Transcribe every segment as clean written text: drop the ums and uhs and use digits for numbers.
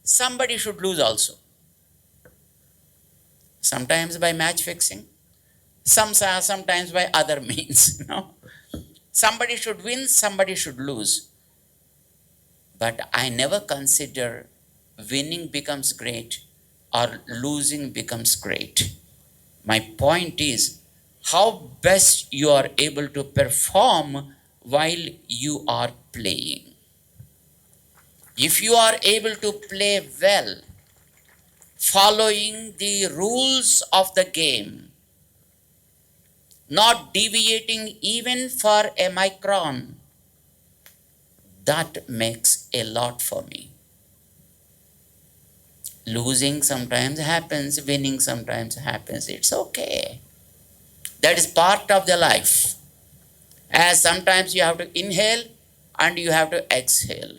somebody should lose also. Sometimes by match fixing, sometimes by other means. Somebody should win, somebody should lose. But I never consider winning becomes great or losing becomes great. My point is how best you are able to perform while you are playing. If you are able to play well, following the rules of the game, not deviating even for a micron, that makes a lot for me. Losing sometimes happens, winning sometimes happens. It's okay. That is part of the life. As sometimes you have to inhale and you have to exhale.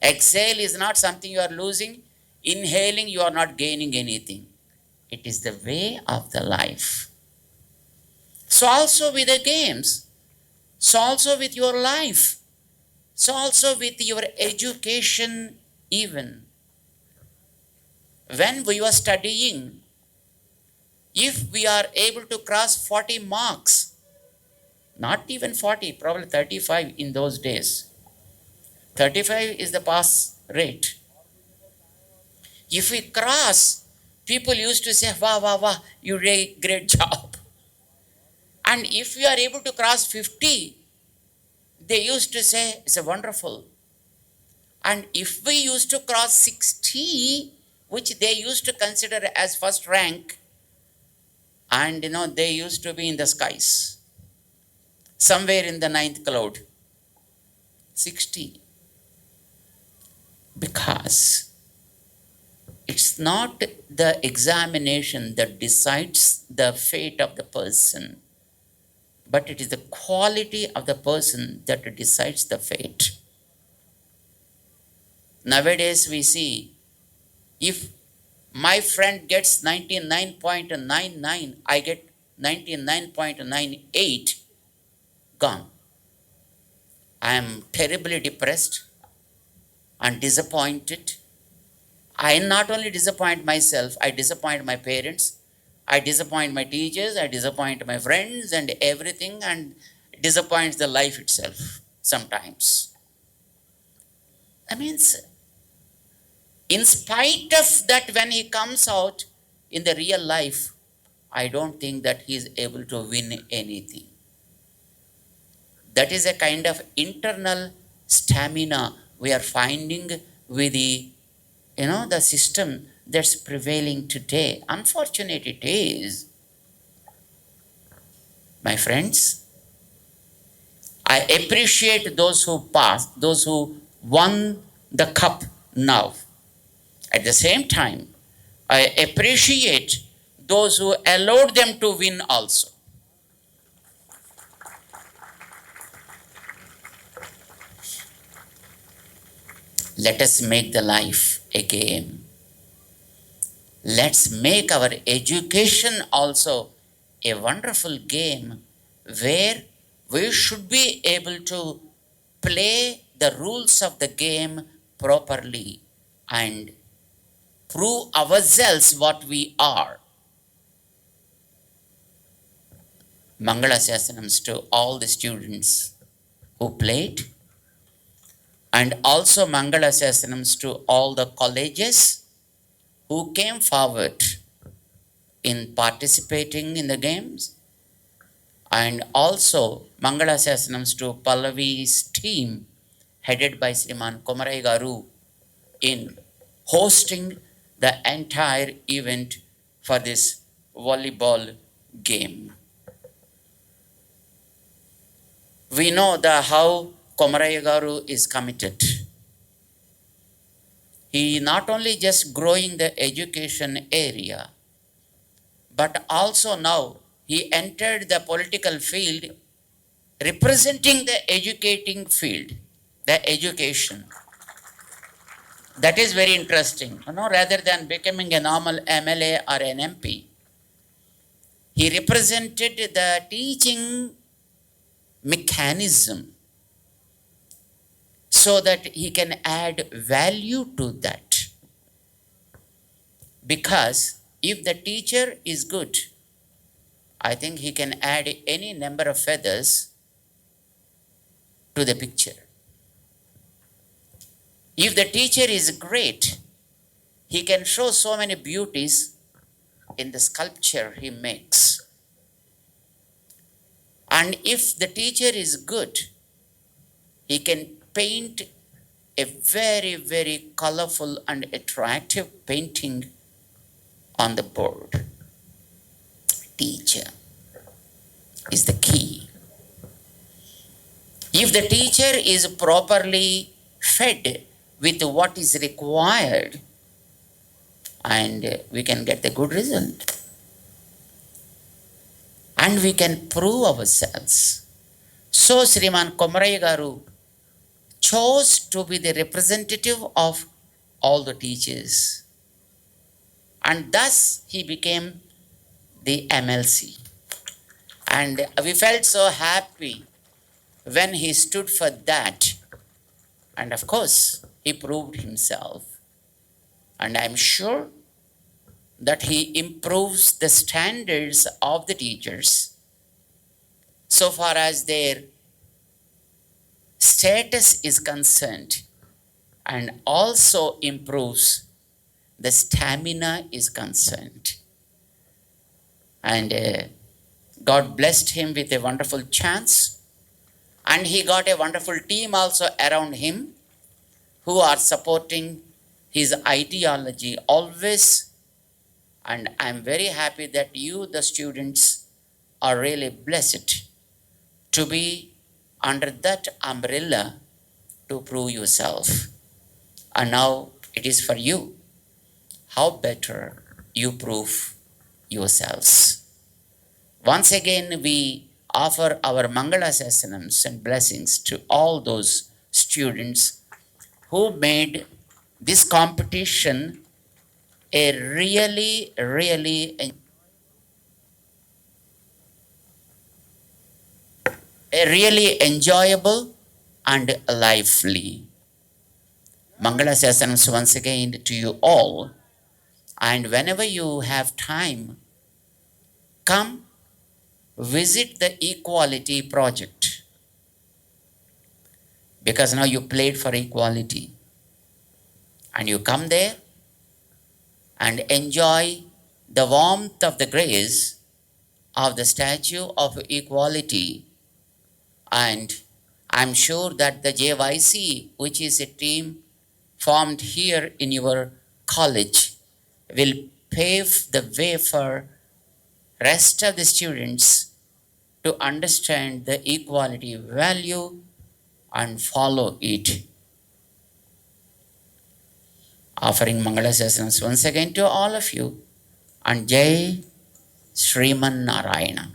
Exhale is not something you are losing. Inhaling, you are not gaining anything. It is the way of the life. So also with the games. So also with your life. So also with your education even. When we were studying, if we are able to cross 40 marks, not even 40, probably 35 in those days. 35 is the pass rate. If we cross, people used to say, wow, wow, wow, you did great job. And if we are able to cross 50, they used to say, it's a wonderful. And if we used to cross 60, which they used to consider as first rank, and they used to be in the skies, somewhere in the ninth cloud, 60. Because it's not the examination that decides the fate of the person, but it is the quality of the person that decides the fate. Nowadays we see, if my friend gets 99.99, I get 99.98, gone. I am terribly depressed and disappointed. I not only disappoint myself, I disappoint my parents, I disappoint my teachers, I disappoint my friends and everything, and disappoints the life itself sometimes. That means, in spite of that, when he comes out in the real life, I don't think that he is able to win anything. That is a kind of internal stamina we are finding with the system that's prevailing today. Unfortunate it is. My friends, I appreciate those who passed, those who won the cup now. At the same time, I appreciate those who allowed them to win also. Let us make the life a game. Let's make our education also a wonderful game where we should be able to play the rules of the game properly and prove ourselves what we are. Mangala Sasanams to all the students who played, and also Mangala Sasanams to all the colleges who came forward in participating in the games, and also Mangala Sasanams to Pallavi's team headed by Sriman Komarai Garu in hosting the entire event for this volleyball game. We know how Komarai Garu is committed. He not only just growing the education area, but also now he entered the political field representing the educating field, the education. That is very interesting. Rather than becoming a normal MLA or an MP, he represented the teaching mechanism so that he can add value to that. Because if the teacher is good, I think he can add any number of feathers to the picture. If the teacher is great, he can show so many beauties in the sculpture he makes. And if the teacher is good, he can paint a very, very colorful and attractive painting on the board. Teacher is the key. If the teacher is properly fed with what is required, and we can get the good result. And we can prove ourselves. So Sriman Komaraya Garu chose to be the representative of all the teachers. And thus he became the MLC. And we felt so happy when he stood for that. And of course, he proved himself. And I'm sure that he improves the standards of the teachers so far as their status is concerned, and also improves the stamina is concerned. And God blessed him with a wonderful chance, and he got a wonderful team also around him who are supporting his ideology always. And I'm very happy that you, the students, are really blessed to be under that umbrella to prove yourself. And now it is for you. How better you prove yourselves. Once again, we offer our Mangala Sasanams and blessings to all those students who made this competition a really enjoyable and lively. Mangala Sasanams once again to you all. And whenever you have time, come visit the Equality Project. Because now you played for equality. And you come there and enjoy the warmth of the grace of the Statue of Equality. And I'm sure that the JYC, which is a team formed here in your college, will pave the way for rest of the students to understand the equality value and follow it. Offering Mangala Sasanams once again to all of you, and Jai Sriman Narayana.